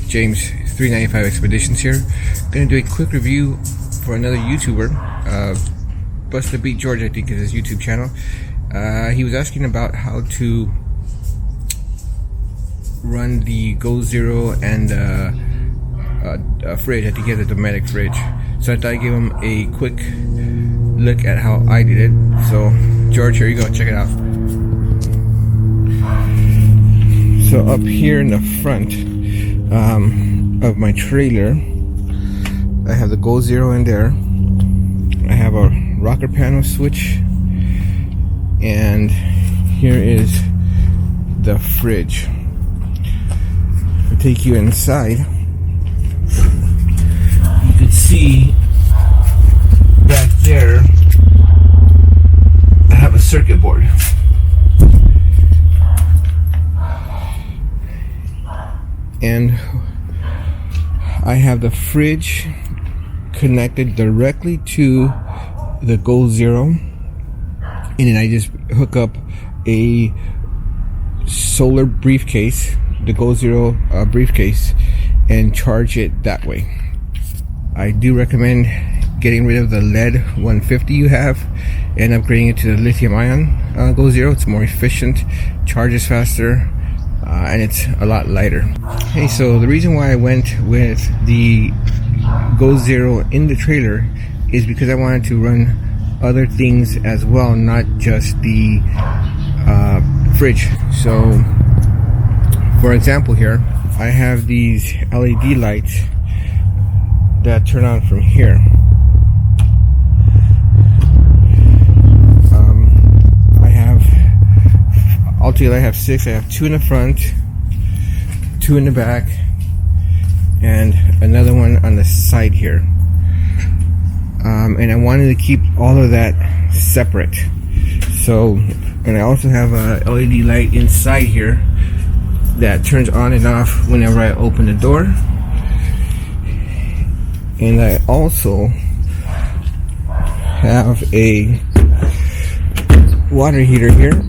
James 395 Expeditions here. Gonna do a quick review for another YouTuber, Bust the Beat George, I think is his YouTube channel. He was asking about how to run the Goalzero and fridge. I think he has a domestic fridge. So I thought I'd give him a quick look at how I did it. So George, here you go, check it out. So up here in the front of my trailer, I have the Goalzero in there. I have a rocker panel switch, and here is the fridge. I'll take you inside. You can see back there I have a circuit board. And I have the fridge connected directly to the Goalzero, and then I just hook up a solar briefcase, the Goalzero briefcase, and charge it that way. I do recommend getting rid of the lead 150 you have and upgrading it to the lithium ion Goalzero. It's more efficient, charges faster, and it's a lot lighter. Hey, so the reason why I went with the Goalzero in the trailer is because I wanted to run other things as well, not just the fridge. So for example, here I have these LED lights that turn on from here. Altogether I have 6. I have 2 in the front, 2 in the back, and another one on the side here. And I wanted to keep all of that separate. So, and I also have a LED light inside here that turns on and off whenever I open the door. And I also have a water heater here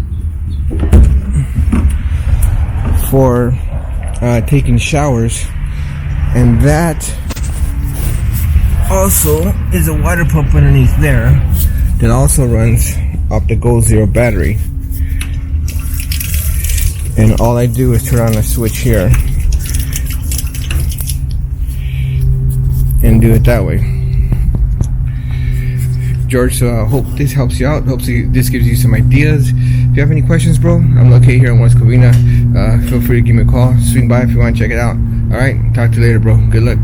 for taking showers, and that also is a water pump underneath there that also runs off the Goalzero battery. And all I do is turn on a switch here and do it that way. George, so I hope this helps you out. Hopefully this gives you some ideas. If you have any questions, bro, I'm located here in West Covina. Feel free to give me a call. Swing by if you want to check it out. Alright, talk to you later, bro. Good luck.